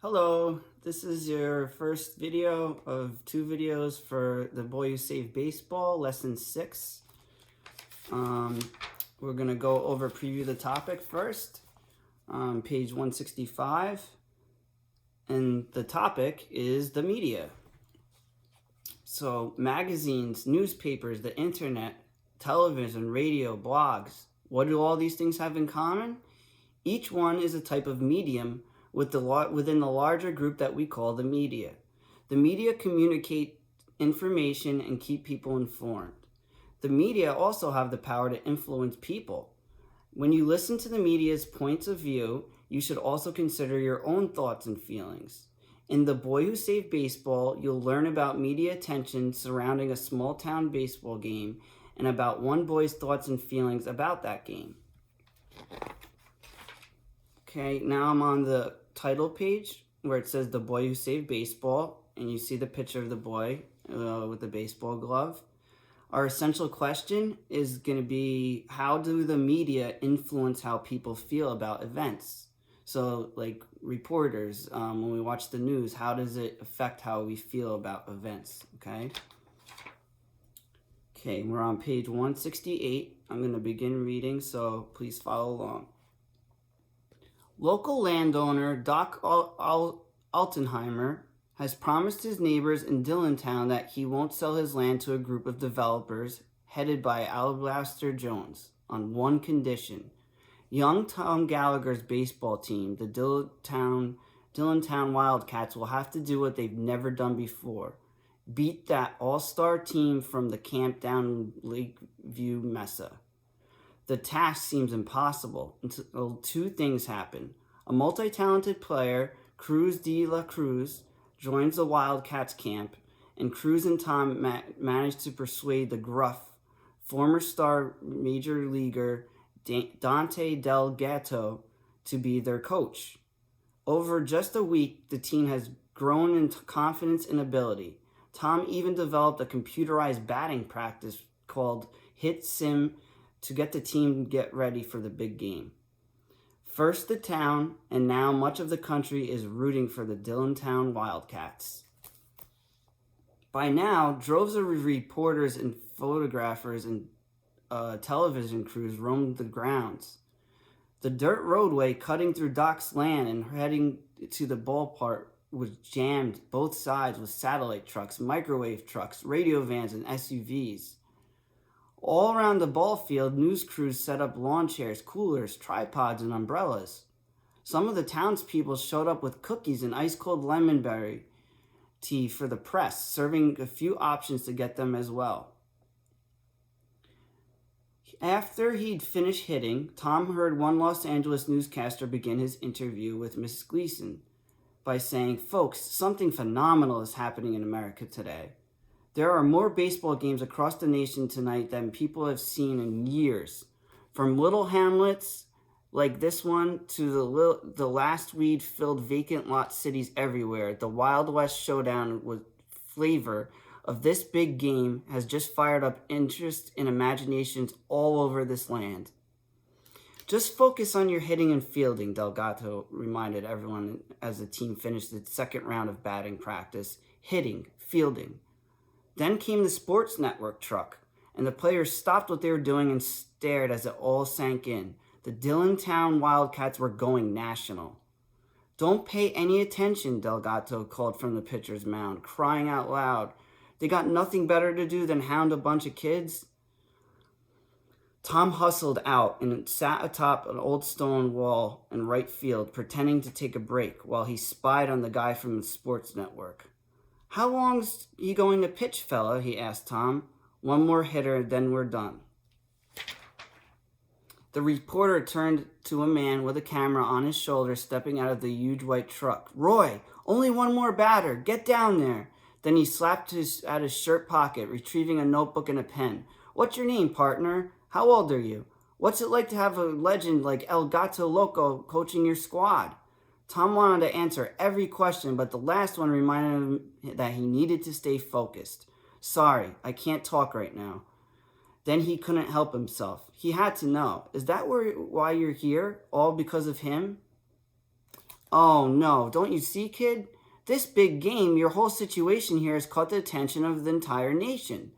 Hello, this is your first video of two videos for The Boy Who Saved Baseball, Lesson 6. We're going to go over preview the topic first, page 165. And the topic is the media. So magazines, newspapers, the internet, television, radio, blogs. What do all these things have in common? Each one is a type of medium within the larger group that we call the media. The media communicate information and keep people informed. The media also have the power to influence people. When you listen to the media's points of view, you should also consider your own thoughts and feelings. In The Boy Who Saved Baseball, you'll learn about media attention surrounding a small town baseball game and about one boy's thoughts and feelings about that game. Okay, now I'm on the title page where it says The Boy Who Saved Baseball, and you see the picture of the boy with the baseball glove. Our essential question is going to be, how do the media influence how people feel about events? So like reporters, when we watch the news, how does it affect how we feel about events, okay? Okay, we're on page 168. I'm going to begin reading, so please follow along. Local landowner Doc Altenheimer has promised his neighbors in Dillontown that he won't sell his land to a group of developers headed by Alabaster Jones on one condition. Young Tom Gallagher's baseball team, the Dillontown Wildcats, will have to do what they've never done before. Beat that all-star team from the camp down Lakeview Mesa. The task seems impossible until two things happen. A multi-talented player, Cruz de la Cruz, joins the Wildcats camp, and Cruz and Tom manage to persuade the gruff, former star major leaguer Dante Del Gatto to be their coach. Over just a week, the team has grown in confidence and ability. Tom even developed a computerized batting practice called Hit Sim to get the team get ready for the big game. First the town, and now much of the country is rooting for the Dillontown Wildcats. By now, droves of reporters and photographers and television crews roamed the grounds. The dirt roadway cutting through Doc's land and heading to the ballpark was jammed both sides with satellite trucks, microwave trucks, radio vans, and SUVs. All around the ball field, news crews set up lawn chairs, coolers, tripods, and umbrellas. Some of the townspeople showed up with cookies and ice-cold lemonberry tea for the press, serving a few options to get them as well. After he'd finished hitting, Tom heard one Los Angeles newscaster begin his interview with Mrs. Gleason by saying, "Folks, something phenomenal is happening in America today. There are more baseball games across the nation tonight than people have seen in years. From little hamlets like this one to the last weed-filled vacant lot cities everywhere, the Wild West showdown with flavor of this big game has just fired up interest and imaginations all over this land. Just focus on your hitting and fielding," Delgado reminded everyone as the team finished its second round of batting practice. Hitting, fielding. Then came the Sports Network truck, and the players stopped what they were doing and stared as it all sank in. The Dillontown Wildcats were going national. "Don't pay any attention," Delgado called from the pitcher's mound, crying out loud. "They got nothing better to do than hound a bunch of kids?" Tom hustled out and sat atop an old stone wall in right field, pretending to take a break while he spied on the guy from the Sports Network. "How long's he going to pitch, fella?" he asked Tom. "One more hitter, then we're done." The reporter turned to a man with a camera on his shoulder stepping out of the huge white truck. "Roy, only one more batter. Get down there." Then he slapped at his shirt pocket, retrieving a notebook and a pen. "What's your name, partner? How old are you? What's it like to have a legend like El Gato Loco coaching your squad?" Tom wanted to answer every question, but the last one reminded him that he needed to stay focused. "Sorry, I can't talk right now." Then he couldn't help himself. He had to know. "Is that why you're here? All because of him?" Oh no, don't you see, kid? This big game, your whole situation here has caught the attention of the entire nation.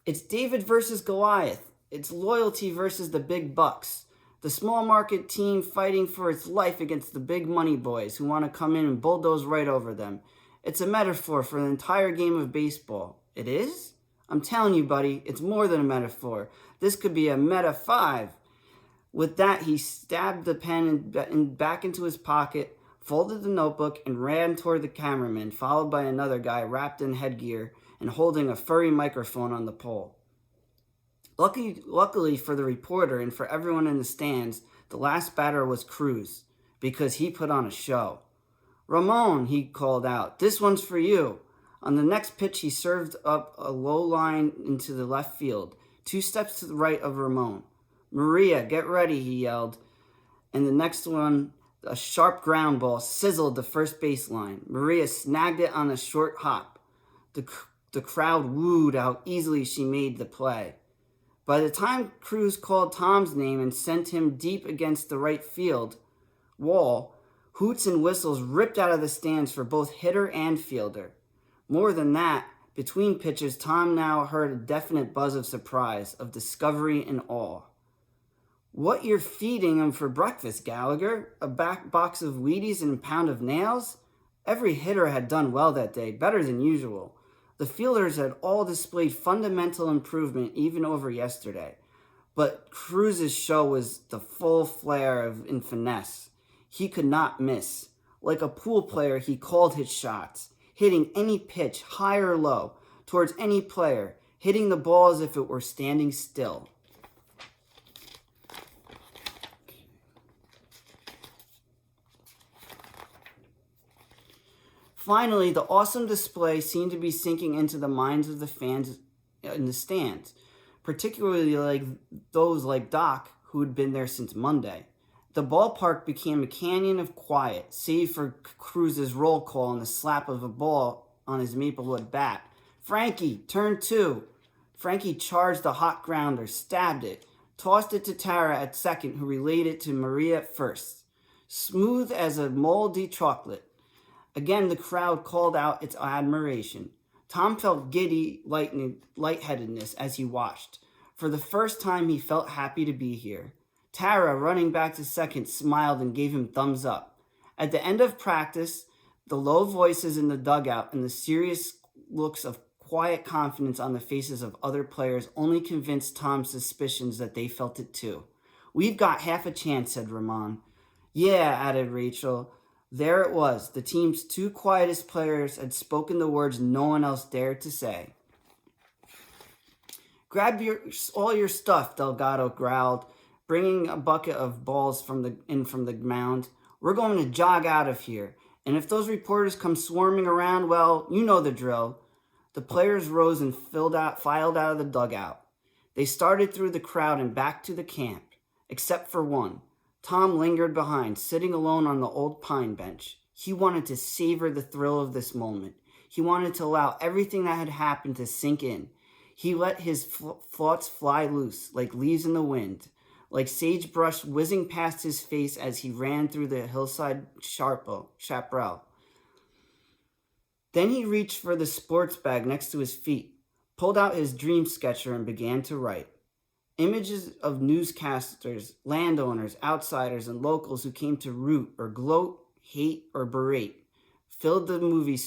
It's David versus Goliath. It's loyalty versus the big bucks. The small market team fighting for its life against the big money boys who want to come in and bulldoze right over them. It's a metaphor for the entire game of baseball. It is? I'm telling you, buddy, it's more than a metaphor. This could be a meta 5. With that, he stabbed the pen back into his pocket, folded the notebook, and ran toward the cameraman, followed by another guy wrapped in headgear and holding a furry microphone on the pole. Luckily for the reporter and for everyone in the stands, the last batter was Cruz, because he put on a show. "Ramon," he called out, "this one's for you." On the next pitch, he served up a low line into the left field, 2 steps to the right of Ramon. "Maria, get ready," he yelled. And the next one, a sharp ground ball sizzled the first baseline. Maria snagged it on a short hop. The crowd wooed how easily she made the play. By the time Cruz called Tom's name and sent him deep against the right field wall, hoots and whistles ripped out of the stands for both hitter and fielder. More than that, between pitches, Tom now heard a definite buzz of surprise, of discovery and awe. "What you're feeding him for breakfast, Gallagher? A box of Wheaties and a pound of nails?" Every hitter had done well that day, better than usual. The fielders had all displayed fundamental improvement even over yesterday. But Cruz's show was the full flare in finesse. He could not miss. Like a pool player, he called his shots, hitting any pitch, high or low, towards any player, hitting the ball as if it were standing still. Finally, the awesome display seemed to be sinking into the minds of the fans in the stands, particularly those like Doc, who had been there since Monday. The ballpark became a canyon of quiet, save for Cruz's roll call and the slap of a ball on his Maplewood bat. "Frankie, turn 2. Frankie charged the hot grounder, stabbed it, tossed it to Tara at second, who relayed it to Maria at first. Smooth as a moldy chocolate. Again, the crowd called out its admiration. Tom felt giddy lightheadedness as he watched. For the first time, he felt happy to be here. Tara, running back to second, smiled and gave him thumbs up. At the end of practice, the low voices in the dugout and the serious looks of quiet confidence on the faces of other players only convinced Tom's suspicions that they felt it too. "We've got half a chance," said Ramon. "Yeah," added Rachel. There it was. The team's 2 quietest players had spoken the words no one else dared to say. "Grab all your stuff," Delgado growled, bringing a bucket of balls from the mound. "We're going to jog out of here. And if those reporters come swarming around, well, you know the drill." The players rose and filed out of the dugout. They started through the crowd and back to the camp, except for one. Tom lingered behind, sitting alone on the old pine bench. He wanted to savor the thrill of this moment. He wanted to allow everything that had happened to sink in. He let his thoughts fly loose, like leaves in the wind, like sagebrush whizzing past his face as he ran through the hillside chaparral. Then he reached for the sports bag next to his feet, pulled out his dream sketcher, and began to write. Images of newscasters, landowners, outsiders, and locals who came to root or gloat, hate, or berate filled the movie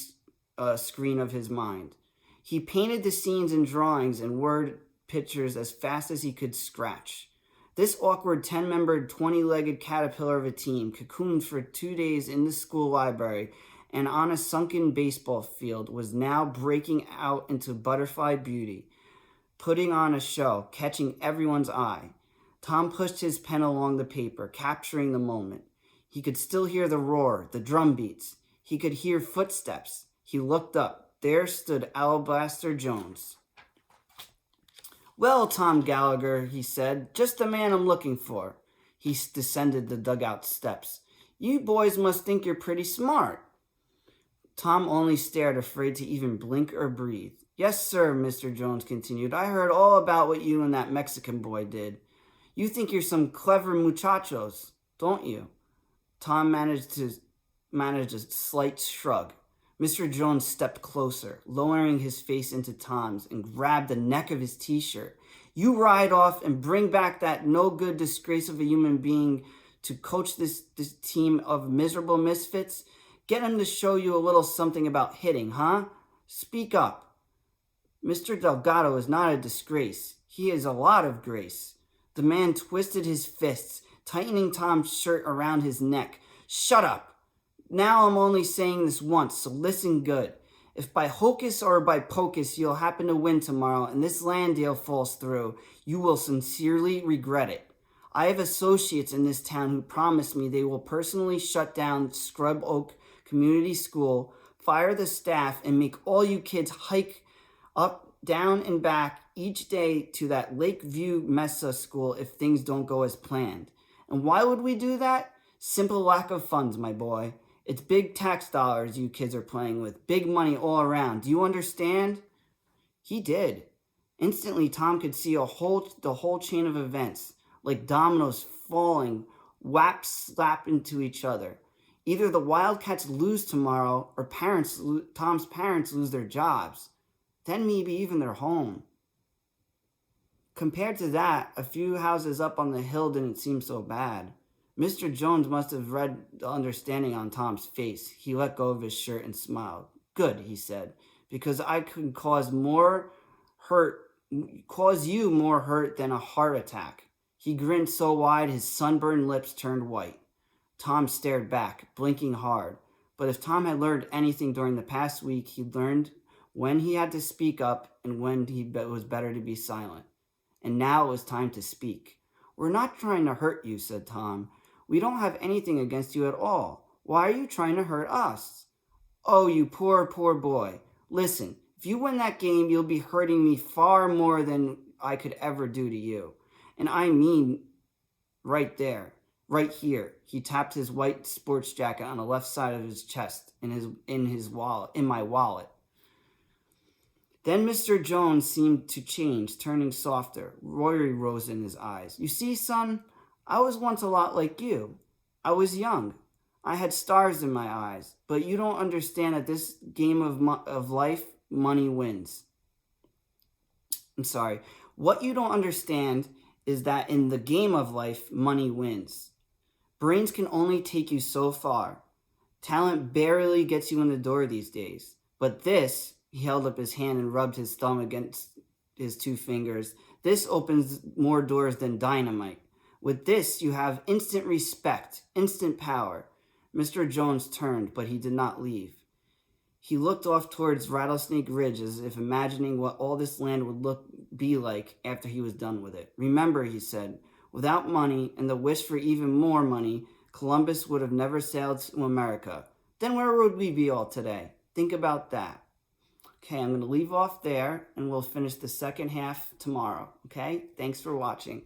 screen of his mind. He painted the scenes in drawings and word pictures as fast as he could scratch. This awkward 10-membered, 20-legged caterpillar of a team cocooned for 2 days in the school library and on a sunken baseball field was now breaking out into butterfly beauty, putting on a show, catching everyone's eye. Tom pushed his pen along the paper, capturing the moment. He could still hear the roar, the drum beats. He could hear footsteps. He looked up. There stood Alabaster Jones. "Well, Tom Gallagher," he said, "just the man I'm looking for." He descended the dugout steps. "You boys must think you're pretty smart." Tom only stared, afraid to even blink or breathe. "Yes, sir," Mr. Jones continued. "I heard all about what you and that Mexican boy did. You think you're some clever muchachos, don't you?" Tom managed to managed a slight shrug. Mr. Jones stepped closer, lowering his face into Tom's, and grabbed the neck of his t-shirt. You ride off and bring back that no-good disgrace of a human being to coach this team of miserable misfits? Get him to show you a little something about hitting, huh? Speak up. Mr. Delgado is not a disgrace. He is a lot of grace. The man twisted his fists, tightening Tom's shirt around his neck. Shut up. Now I'm only saying this once, so listen good. If by hocus or by pocus you'll happen to win tomorrow and this land deal falls through, you will sincerely regret it. I have associates in this town who promise me they will personally shut down Scrub Oak Community School, fire the staff, and make all you kids hike up, down, and back each day to that Lakeview Mesa school if things don't go as planned. And why would we do that? Simple lack of funds, my boy. It's big tax dollars you kids are playing with. Big money all around. Do you understand? He did. Instantly, Tom could see the whole chain of events, like dominoes falling, whap slap into each other. Either the Wildcats lose tomorrow, or Tom's parents lose their jobs. Then maybe even their home. Compared to that, a few houses up on the hill didn't seem so bad. Mr. Jones must have read the understanding on Tom's face. He let go of his shirt and smiled. Good, he said, because I could cause you more hurt than a heart attack. He grinned so wide his sunburned lips turned white. Tom stared back, blinking hard. But if Tom had learned anything during the past week, he'd learned when he had to speak up and when it was better to be silent. And now it was time to speak. We're not trying to hurt you, said Tom. We don't have anything against you at all. Why are you trying to hurt us? Oh, you poor, poor boy. Listen, if you win that game, you'll be hurting me far more than I could ever do to you. And I mean right there, right here. He tapped his white sports jacket on the left side of his chest in my wallet. Then Mr. Jones seemed to change, turning softer. Rory rose in his eyes. You see, son, I was once a lot like you. I was young. I had stars in my eyes. But you don't understand that this game of life, money wins. I'm sorry. What you don't understand is that in the game of life, money wins. Brains can only take you so far. Talent barely gets you in the door these days. But this, he held up his hand and rubbed his thumb against his two fingers, this opens more doors than dynamite. With this, you have instant respect, instant power. Mr. Jones turned, but he did not leave. He looked off towards Rattlesnake Ridge as if imagining what all this land would be like after he was done with it. Remember, he said, without money and the wish for even more money, Columbus would have never sailed to America. Then where would we be all today? Think about that. Okay, I'm going to leave off there, and we'll finish the second half tomorrow. Okay? Thanks for watching.